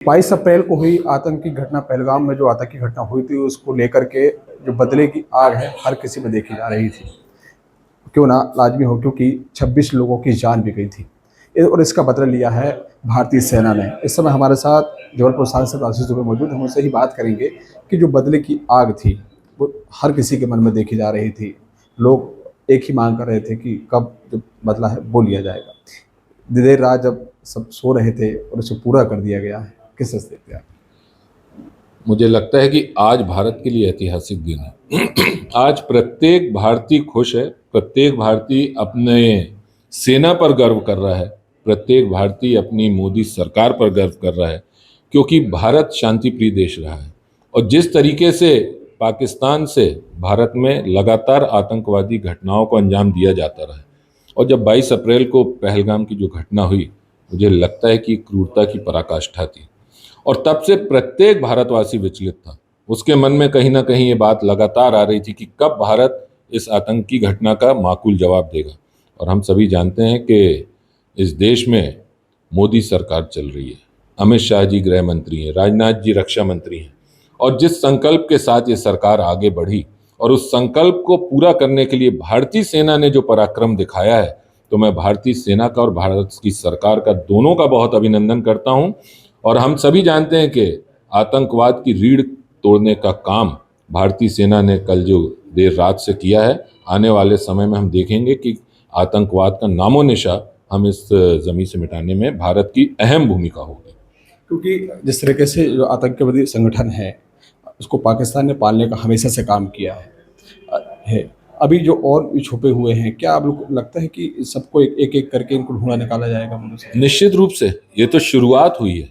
22 अप्रैल को हुई आतंकी घटना, पहलगाम में जो आतंकी घटना हुई थी, उसको लेकर के जो बदले की आग है हर किसी में देखी जा रही थी। क्यों ना लाजमी हो, क्योंकि 26 लोगों की जान भी गई थी और इसका बदला लिया है भारतीय सेना ने। इस समय हमारे साथ जबलपुर सांसद आशीष दुबे मौजूद हैं। हम उनसे ही बात करेंगे कि जो बदले की आग थी वो हर किसी के मन में देखी जा रही थी। लोग एक ही मांग कर रहे थे कि कब जो बदला है वो लिया जाएगा। देर रात जब सब सो रहे थे और उसे पूरा कर दिया गया है, किस तरह से देखते हैं आप? मुझे लगता है कि आज भारत के लिए ऐतिहासिक दिन है। आज प्रत्येक भारतीय खुश है, प्रत्येक भारतीय अपने सेना पर गर्व कर रहा है, प्रत्येक भारतीय अपनी मोदी सरकार पर गर्व कर रहा है, क्योंकि भारत शांति प्रिय देश रहा है। और जिस तरीके से पाकिस्तान से भारत में लगातार आतंकवादी घटनाओं को अंजाम दिया जाता रहा है, और जब 22 अप्रैल को पहलगाम की जो घटना हुई, मुझे लगता है कि क्रूरता की पराकाष्ठा थी। और तब से प्रत्येक भारतवासी विचलित था। उसके मन में कहीं ना कहीं ये बात लगातार आ रही थी कि कब भारत इस आतंकी घटना का माकूल जवाब देगा। और हम सभी जानते हैं कि इस देश में मोदी सरकार चल रही है, अमित शाह जी गृह मंत्री हैं, राजनाथ जी रक्षा मंत्री हैं, और जिस संकल्प के साथ ये सरकार आगे बढ़ी और उस संकल्प को पूरा करने के लिए भारतीय सेना ने जो पराक्रम दिखाया है, तो मैं भारतीय सेना का और भारत की सरकार का दोनों का बहुत अभिनंदन करता हूं। और हम सभी जानते हैं कि आतंकवाद की रीढ़ तोड़ने का काम भारतीय सेना ने कल जो देर रात से किया है, आने वाले समय में हम देखेंगे कि आतंकवाद का नामो निशा हम इस जमीन से मिटाने में भारत की अहम भूमिका होगी। क्योंकि जिस तरीके से जो आतंकवादी संगठन है उसको पाकिस्तान ने पालने का हमेशा से काम किया है। अभी जो और भी छुपे हुए हैं, क्या आप लोग को लगता है कि सबको एक एक करके इनको ढूंढा निकाला जाएगा मुल्क से? निश्चित रूप से ये तो शुरुआत हुई है।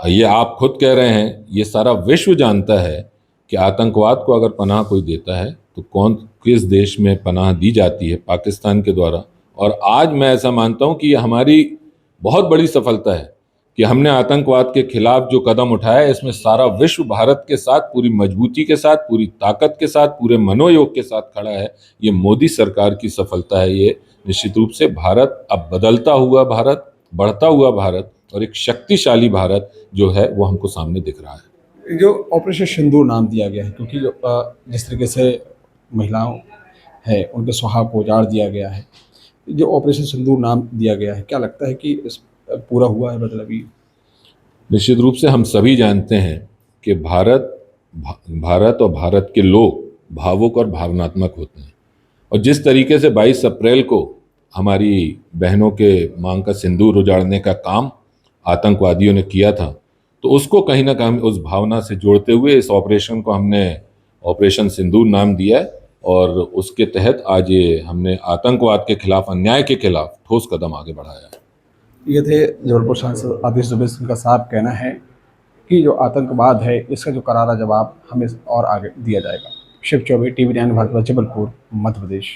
ये आप खुद कह रहे हैं, ये सारा विश्व जानता है कि आतंकवाद को अगर पनाह कोई देता है तो कौन किस देश में पनाह दी जाती है, पाकिस्तान के द्वारा। और आज मैं ऐसा मानता हूं कि ये हमारी बहुत बड़ी सफलता है कि हमने आतंकवाद के खिलाफ जो कदम उठाया है, इसमें सारा विश्व भारत के साथ पूरी मजबूती के साथ, पूरी ताकत के साथ, पूरे मनोयोग के साथ खड़ा है। ये मोदी सरकार की सफलता है। ये निश्चित रूप से भारत अब बदलता हुआ भारत, बढ़ता हुआ भारत और एक शक्तिशाली भारत जो है वो हमको सामने दिख रहा है। जो ऑपरेशन सिंदूर नाम दिया गया है, क्योंकि जिस तरीके से महिलाओं है उनके सुहाग को उजाड़ दिया गया है, जो ऑपरेशन सिंदूर नाम दिया गया है, क्या लगता है कि इस पूरा हुआ है मतलब ये? निश्चित रूप से हम सभी जानते हैं कि भारत और भारत के लोग भावुक और भावनात्मक होते हैं। और जिस तरीके से 22 अप्रैल को हमारी बहनों के मांग का सिंदूर उजाड़ने का काम आतंकवादियों ने किया था, तो उसको कहीं ना कहीं उस भावना से जोड़ते हुए इस ऑपरेशन को हमने ऑपरेशन सिंदूर नाम दिया है। और उसके तहत आज ये हमने आतंकवाद के खिलाफ, अन्याय के खिलाफ ठोस कदम आगे बढ़ाया है। ये थे जबलपुर सांसद आशीष दुबे। का साफ कहना है कि जो आतंकवाद है इसका जो करारा जवाब हमें और आगे दिया जाएगा। शिव चौबे, टीवी 9 भारत, जबलपुर, मध्य प्रदेश।